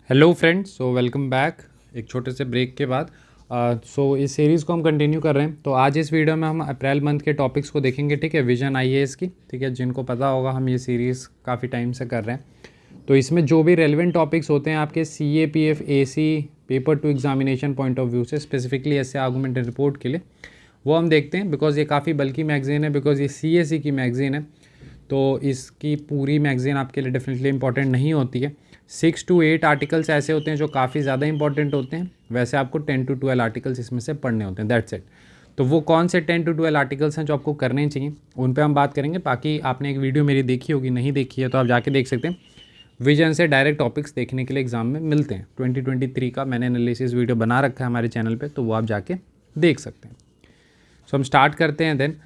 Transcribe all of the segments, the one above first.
Hello friends, so welcome back एक छोटे से ब्रेक के बाद। इस सीरीज़ को हम कंटिन्यू कर रहे हैं। तो आज इस वीडियो में हम अप्रैल मंथ के टॉपिक्स को देखेंगे, ठीक है, विजन आईएएस की। ठीक है, जिनको पता होगा हम ये सीरीज़ काफ़ी टाइम से कर रहे हैं। तो इसमें जो भी रेलिवेंट टॉपिक्स होते हैं आपके CA PF AC paper two examination point of view से, स्पेसिफिकली ऐसे आर्गूमेंट रिपोर्ट के लिए, वो हम देखते हैं। बिकॉज ये काफ़ी बल्कि मैगज़ीन है, बिकॉज ये CAC की मैगज़ीन है। तो इसकी पूरी मैगज़ीन आपके लिए डेफिनेटली इंपॉर्टेंट नहीं होती है। 6 to 8 आर्टिकल्स ऐसे होते हैं जो काफ़ी ज़्यादा इंपॉर्टेंट होते हैं। वैसे आपको 10 to 12 आर्टिकल्स इसमें से पढ़ने होते हैं, दैट्स इट। तो वो कौन से 10 to 12 आर्टिकल्स हैं जो आपको करने चाहिए, उन पे हम बात करेंगे। बाकी आपने एक वीडियो मेरी देखी होगी, नहीं देखी है तो आप जाके देख सकते हैं। विजन से डायरेक्ट टॉपिक्स देखने के लिए एग्जाम में मिलते हैं। 2023 का मैंने एनालिसिस वीडियो बना रखा है हमारे चैनल पे, तो वो आप जाके देख सकते हैं। सो हम स्टार्ट करते हैं देन।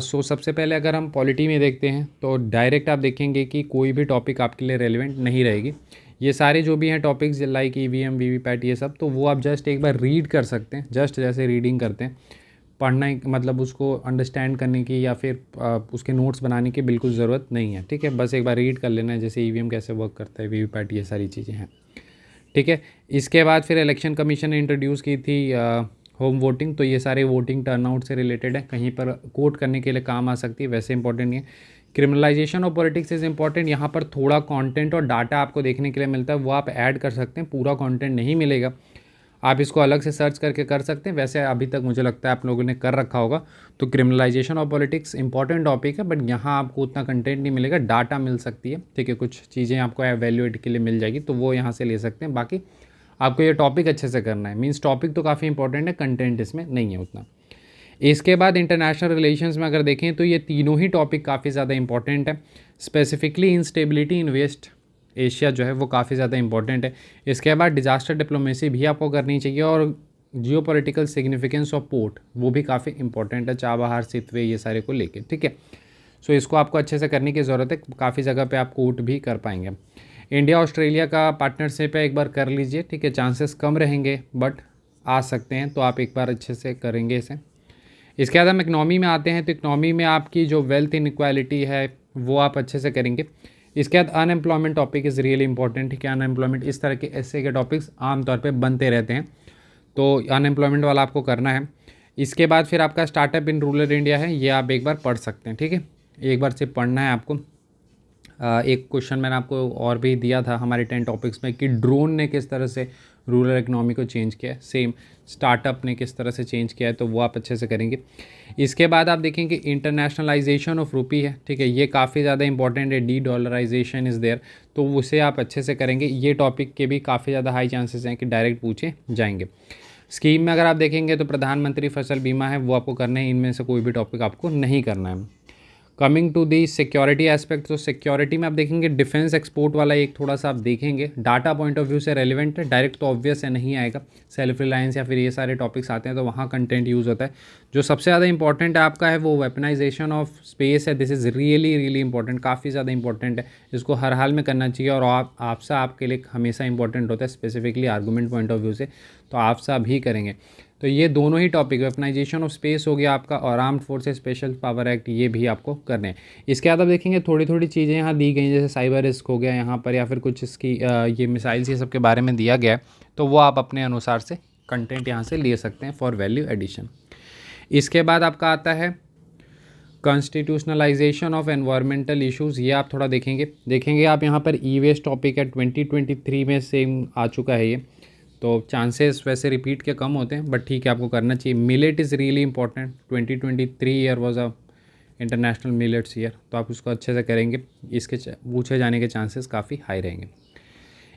सबसे पहले अगर हम पॉलिटी में देखते हैं तो डायरेक्ट आप देखेंगे कि कोई भी टॉपिक आपके लिए रेलिवेंट नहीं रहेगी। ये सारे जो भी हैं टॉपिक्स लाइक EVM VVPAT ये सब, तो वो आप जस्ट एक बार रीड कर सकते हैं, जस्ट जैसे रीडिंग करते हैं। पढ़ना मतलब उसको अंडरस्टैंड करने की या फिर उसके नोट्स बनाने की बिल्कुल ज़रूरत नहीं है। ठीक है, बस एक बार रीड कर लेना है, जैसे EVM कैसे वर्क करता है, VVPAT, ये सारी चीज़ें हैं। ठीक है, इसके बाद फिर इलेक्शन कमीशन ने इंट्रोड्यूस की थी होम वोटिंग। तो ये सारे वोटिंग टर्नआउट से रिलेटेड है, कहीं पर कोट करने के लिए काम आ सकती है, वैसे इंपॉर्टेंट नहीं है। Criminalisation of politics is important. यहाँ पर थोड़ा कंटेंट और डाटा आपको देखने के लिए मिलता है, वो आप ऐड कर सकते हैं, पूरा कंटेंट नहीं मिलेगा। आप इसको अलग से सर्च करके कर सकते हैं, वैसे अभी तक मुझे लगता है आप लोगों ने कर रखा होगा। तो criminalisation of politics important topic है, बट यहाँ आपको उतना कंटेंट नहीं मिलेगा, डाटा मिल सकती है। ठीक है, कुछ चीज़ें आपको एवेल्यूएट के लिए मिल जाएगी, तो वो यहाँ से ले सकते हैं। बाकी आपको ये टॉपिक अच्छे से करना है, मीन्स टॉपिक तो काफ़ी इंपॉर्टेंट है, कंटेंट इसमें नहीं है उतना। इसके बाद इंटरनेशनल रिलेशंस में अगर देखें तो ये तीनों ही टॉपिक काफ़ी ज़्यादा इंपॉर्टेंट है। Specifically instability in waste Asia जो है वो काफ़ी ज़्यादा इंपॉर्टेंट है। इसके बाद डिजास्टर डिप्लोमेसी भी आपको करनी चाहिए, और geo political significance of port वो भी काफ़ी इंपॉर्टेंट है, चाबहार सितवे ये सारे को लेके। ठीक है, सो इसको आपको अच्छे से करने की ज़रूरत है, काफ़ी जगह पे आप कोट भी कर पाएंगे। इंडिया ऑस्ट्रेलिया का पार्टनरशिप है, एक बार कर लीजिए। ठीक है, चांसेस कम रहेंगे बट आ सकते हैं, तो आप एक बार अच्छे से करेंगे इसे। इसके बाद हम इकनॉमी में आते हैं। तो इकनॉमी में आपकी जो वेल्थ इनइक्वालिटी है वो आप अच्छे से करेंगे। इसके बाद unemployment topic is really important. ठीक है, अनएम्प्लॉयमेंट इस तरह के ऐसे के टॉपिक्स आमतौर पे बनते रहते हैं, तो अनएम्प्लॉयमेंट वाला आपको करना है। इसके बाद फिर आपका स्टार्टअप इन रूरल इंडिया है, ये आप एक बार पढ़ सकते हैं। ठीक है, एक बार से पढ़ना है आपको। एक क्वेश्चन मैंने आपको और भी दिया था हमारे 10 टॉपिक्स में कि ड्रोन ने किस तरह से रूरल इकनॉमी को चेंज किया है, सेम स्टार्टअप ने किस तरह से चेंज किया है, तो वो आप अच्छे से करेंगे। इसके बाद आप देखेंगे इंटरनेशनलाइजेशन ऑफ रुपी है। ठीक है, ये काफ़ी ज़्यादा इंपॉर्टेंट है, डॉलराइजेशन इज़ देयर, तो उसे आप अच्छे से करेंगे। ये टॉपिक के भी काफ़ी ज़्यादा हाई चांसेस हैं कि डायरेक्ट पूछे जाएंगे। स्कीम में अगर आप देखेंगे तो प्रधानमंत्री फसल बीमा है, वो आपको करना है। इनमें से कोई भी टॉपिक आपको नहीं करना है। Coming to the security aspect, तो सिक्योरिटी में आप देखेंगे डिफेंस एक्सपोर्ट वाला एक थोड़ा सा आप देखेंगे, डाटा पॉइंट ऑफ व्यू से रेलिवेंट है, डायरेक्ट तो ऑब्वियस है नहीं आएगा। सेल्फ रिलायंस या फिर ये सारे टॉपिक्स आते हैं तो वहाँ कंटेंट यूज़ होता है। जो सबसे ज़्यादा इंपॉर्टेंट है आपका है वो वेपनाइजेशन ऑफ स्पेस है। This is really really important, काफ़ी ज़्यादा इंपॉर्टेंट है, इसको हर हाल में करना चाहिए। और आपसा आपके लिए हमेशा इंपॉर्टेंट होता है, specifically argument point of view से, तो आपसा भी करेंगे। तो ये दोनों ही टॉपिक, वेपनाइजेशन ऑफ स्पेस हो गया आपका, और armed forces special power act, ये भी आपको करने हैं। इसके बाद आप देखेंगे थोड़ी थोड़ी चीज़ें यहाँ दी गई हैं, जैसे साइबर रिस्क हो गया यहाँ पर, या फिर कुछ इसकी ये मिसाइल्स ये सब के बारे में दिया गया है, तो वो आप अपने अनुसार से कंटेंट यहाँ से ले सकते हैं फॉर वैल्यू एडिशन। इसके बाद आपका आता है कॉन्स्टिट्यूशनलाइजेशन ऑफ एनवायरमेंटल इश्यूज़, ये आप थोड़ा देखेंगे आप यहाँ पर ई वेस्ट टॉपिक है, 2023 में सेम आ चुका है ये, तो चांसेस वैसे रिपीट के कम होते हैं, बट ठीक है आपको करना चाहिए। Millet is really important, 2023 year was a international millets year, तो आप उसको अच्छे से करेंगे, इसके पूछे जाने के चांसेस काफ़ी हाई रहेंगे।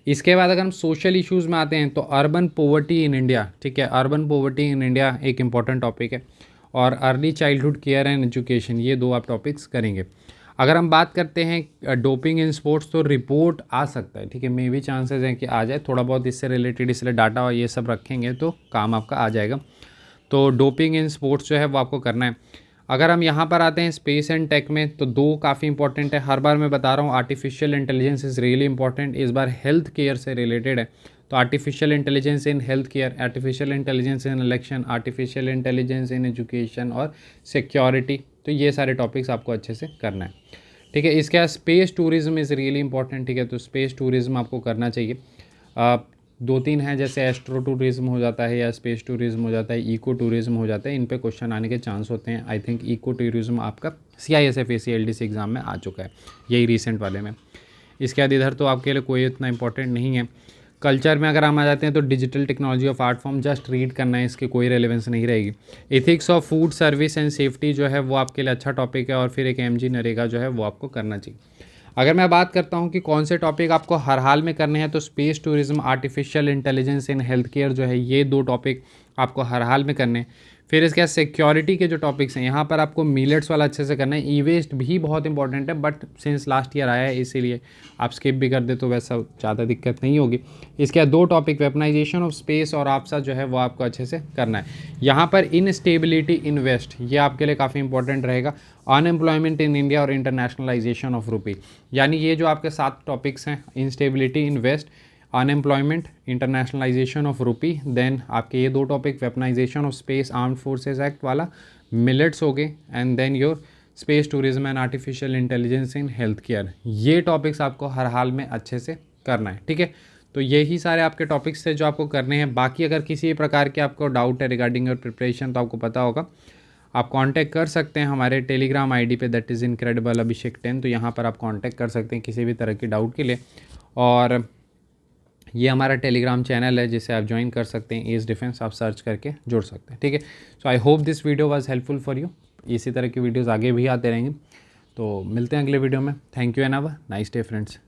इसके बाद अगर हम सोशल इश्यूज़ में आते हैं तो अर्बन पोवर्टी इन इंडिया। ठीक है, अर्बन पोवर्टी इन इंडिया एक इंपॉर्टेंट टॉपिक है, और early childhood care and education, ये दो आप टॉपिक्स करेंगे। अगर हम बात करते हैं डोपिंग इन स्पोर्ट्स, तो रिपोर्ट आ सकता है। ठीक है, मे भी चांसेस हैं कि आ जाए, थोड़ा बहुत इससे रिलेटेड, इसलिए डाटा और ये सब रखेंगे तो काम आपका आ जाएगा। तो डोपिंग इन स्पोर्ट्स जो है वो आपको करना है। अगर हम यहाँ पर आते हैं स्पेस एंड टेक में, तो दो काफ़ी इंपॉर्टेंट है, हर बार मैं बता रहा हूँ, artificial intelligence is really important, इस बार हेल्थ केयर से रिलेटेड है। तो artificial intelligence in health care, artificial intelligence in election, artificial intelligence in education और सिक्योरिटी, तो ये सारे टॉपिक्स आपको अच्छे से करना है। ठीक है, इसके बाद space tourism is really important. ठीक है, तो स्पेस टूरिज्म आपको करना चाहिए। दो तीन हैं, जैसे एस्ट्रो टूरिज्म हो जाता है या स्पेस टूरिज्म हो जाता है, इको टूरिज्म हो जाता है, इन पे क्वेश्चन आने के चांस होते हैं। आई थिंक इको टूरिज्म आपका CISF ACLDC एग्ज़ाम में आ चुका है, यही रिसेंट वाले में। इसके बाद इधर तो आपके लिए कोई इतना इंपॉर्टेंट नहीं है। कल्चर में अगर हम आ जाते हैं तो digital technology of art form just read करना है, इसकी कोई रेलेवेंस नहीं रहेगी। Ethics of food service and safety जो है वो आपके लिए अच्छा टॉपिक है, और फिर एक MG नरेगा जो है वो आपको करना चाहिए। अगर मैं बात करता हूँ कि कौन से टॉपिक आपको हर हाल में करने हैं, तो space tourism, artificial intelligence in health care जो है, ये 2 टॉपिक आपको हर हाल में करने हैं। फिर इसके बाद सिक्योरिटी के जो टॉपिक्स हैं, यहाँ पर आपको मिलेट्स वाला अच्छे से करना है। ई वेस्ट भी बहुत इंपॉर्टेंट है, बट सिंस लास्ट ईयर आया है इसीलिए आप स्किप भी कर दे तो वैसा ज़्यादा दिक्कत नहीं होगी। इसके बाद 2 टॉपिक, वेपनाइजेशन ऑफ स्पेस और आपसा जो है वो आपको अच्छे से करना है। यहाँ पर इनस्टेबिलिटी इन वेस्ट, ये आपके लिए काफ़ी इंपॉर्टेंट रहेगा। अनएम्प्लॉयमेंट इन इंडिया और इंटरनेशनलाइजेशन ऑफ रुपी, यानी ये जो आपके 7 टॉपिक्स हैं, instability in west, unemployment, internationalization of rupee, then आपके ये 2 topic, weaponization of space, armed forces act वाला, मिलेट्स हो गए, and then your space tourism and artificial intelligence in health care. ये टॉपिक्स आपको हर हाल में अच्छे से करना है, ठीक है। तो यही सारे आपके टॉपिक्स थे जो आपको करने हैं। बाकी अगर किसी प्रकार के आपको डाउट है रिगार्डिंग योर प्रिपरेशन, तो आपको पता होगा आप कांटेक्ट कर सकते हैं हमारे टेलीग्राम ID पे, दैट इज़ इनक्रेडिबल अभिषेक 10। तो यहाँ पर आप कांटेक्ट कर सकते हैं किसी भी तरह की डाउट के लिए। और ये हमारा टेलीग्राम चैनल है जिसे आप ज्वाइन कर सकते हैं, एज डिफेंस, आप सर्च करके जुड़ सकते हैं, ठीक है। So I hope this video was helpful for you. इसी तरह की वीडियोस आगे भी आते रहेंगे, तो मिलते हैं अगले वीडियो में। Thank you and have a nice day friends.